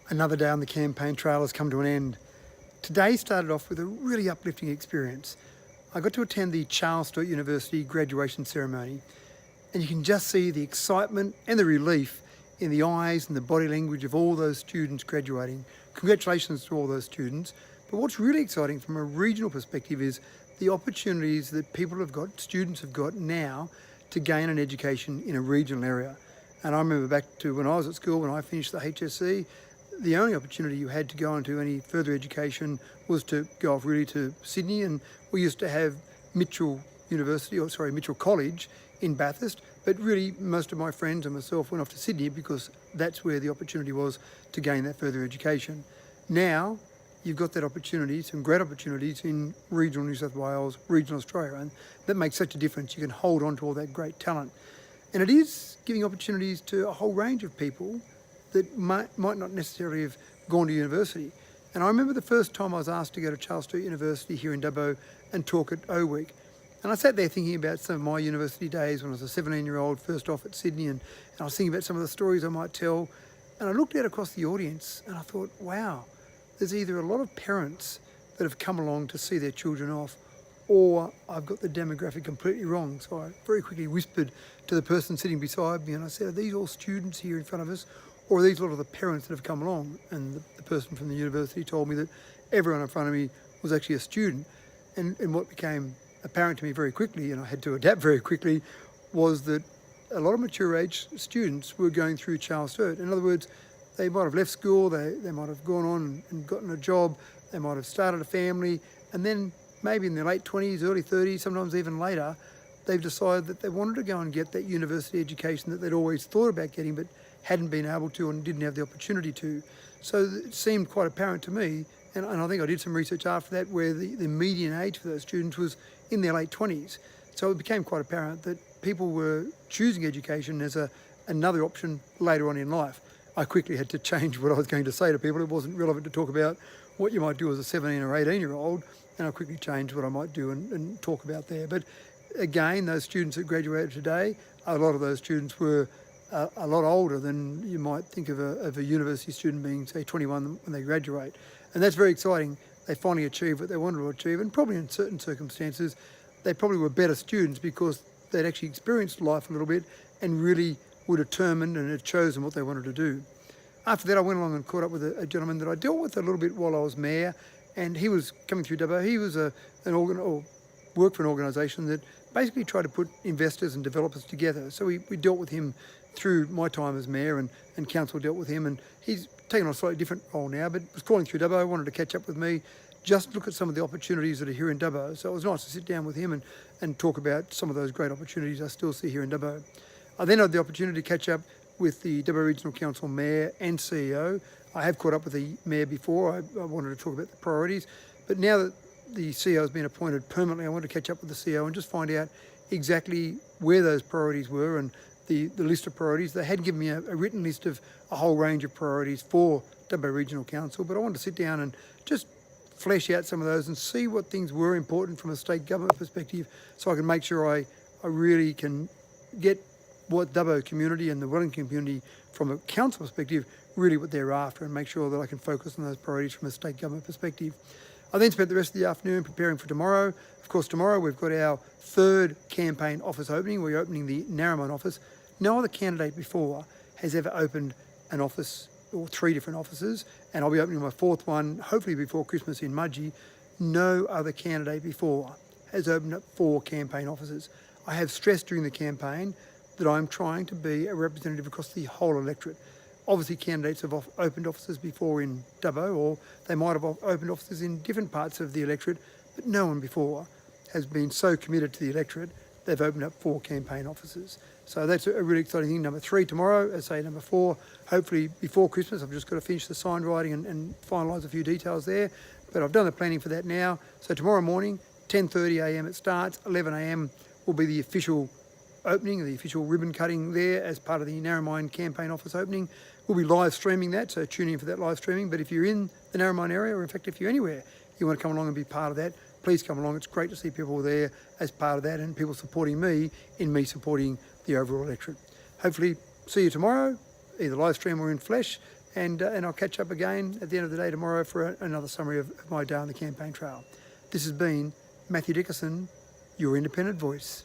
Another day on the campaign trail has come to an end. Today started off with a really uplifting experience. I got to attend the Charles Sturt University graduation ceremony, and you can just see the excitement and the relief in the eyes and the body language of all those students graduating. Congratulations to all those students. But what's really exciting from a regional perspective is the opportunities that students have got now to gain an education in a regional area. And I remember back to when I was at school, when I finished the HSC, the only opportunity you had to go into any further education was to go off really to Sydney, and we used to have Mitchell College in Bathurst, but really most of my friends and myself went off to Sydney because that's where the opportunity was to gain that further education. Now you've got that opportunity, some great opportunities in regional New South Wales, regional Australia, and that makes such a difference. You can hold on to all that great talent. And it is giving opportunities to a whole range of people that might not necessarily have gone to university. And I remember the first time I was asked to go to Charles Sturt University here in Dubbo and talk at O Week. And I sat there thinking about some of my university days when I was a 17-year-old, first off at Sydney, and I was thinking about some of the stories I might tell. And I looked out across the audience and I thought, wow, there's either a lot of parents that have come along to see their children off, or I've got the demographic completely wrong. So I very quickly whispered to the person sitting beside me and I said, are these all students here in front of us? Or are these a lot of the parents that have come along? And the person from the university told me that everyone in front of me was actually a student. And what became apparent to me very quickly, and I had to adapt very quickly, was that a lot of mature age students were going through Charles Sturt. In other words, they might have left school, they might have gone on and gotten a job, they might have started a family, and then maybe in their late 20s, early 30s, sometimes even later, they've decided that they wanted to go and get that university education that they'd always thought about getting but hadn't been able to and didn't have the opportunity to. So it seemed quite apparent to me, and I think I did some research after that, where the median age for those students was in their late 20s. So it became quite apparent that people were choosing education as another option later on in life. I quickly had to change what I was going to say to people. It wasn't relevant to talk about what you might do as a 17 or 18-year-old, and I quickly changed what I might do and talk about there. But again, those students that graduated today, a lot of those students were a lot older than you might think of a university student being, say, 21 when they graduate. And that's very exciting. They finally achieved what they wanted to achieve, and probably in certain circumstances, they probably were better students because they'd actually experienced life a little bit and really were determined and had chosen what they wanted to do. After that, I went along and caught up with a gentleman that I dealt with a little bit while I was mayor, and he was coming through Dubbo. He was worked for an organisation that basically tried to put investors and developers together. So we dealt with him through my time as mayor, and council dealt with him, and he's taken on a slightly different role now, but was calling through Dubbo, wanted to catch up with me, just look at some of the opportunities that are here in Dubbo. So it was nice to sit down with him and talk about some of those great opportunities I still see here in Dubbo. I then had the opportunity to catch up with the Dubbo Regional Council Mayor and CEO. I have caught up with the Mayor before. I wanted to talk about the priorities, but now that the CEO has been appointed permanently, I wanted to catch up with the CEO and just find out exactly where those priorities were and the list of priorities. They had given me a written list of a whole range of priorities for Dubbo Regional Council, but I wanted to sit down and just flesh out some of those and see what things were important from a state government perspective, so I can make sure I really can get what Dubbo community and the Wellington community from a council perspective really what they're after, and make sure that I can focus on those priorities from a state government perspective. I then spent the rest of the afternoon preparing for tomorrow. Of course, tomorrow we've got our third campaign office opening. We're opening the Narromine office. No other candidate before has ever opened an office, or 3 different offices, and I'll be opening my 4th one, hopefully before Christmas in Mudgee. No other candidate before has opened up 4 campaign offices. I have stressed during the campaign that I'm trying to be a representative across the whole electorate. Obviously, candidates have opened offices before in Dubbo, or they might have opened offices in different parts of the electorate, but no one before has been so committed to the electorate. They've opened up 4 campaign offices. So that's a really exciting thing. Number 3 tomorroor, as I say, number 4, hopefully before Christmas. I've just got to finish the sign writing and finalise a few details there, but I've done the planning for that now. So tomorrow morning, 10:30 a.m. it starts, 11 a.m. will be the official opening, the official ribbon cutting there as part of the Narromine campaign office opening. We'll be live streaming that, so tune in for that live streaming. But if you're in the Narromine area, or in fact if you're anywhere, you want to come along and be part of that, please come along. It's great to see people there as part of that, and people supporting me in me supporting the overall electorate. Hopefully see you tomorrow, either live stream or in flesh, and I'll catch up again at the end of the day tomorrow for another summary of my day on the campaign trail. This has been Mathew Dickerson, your independent voice.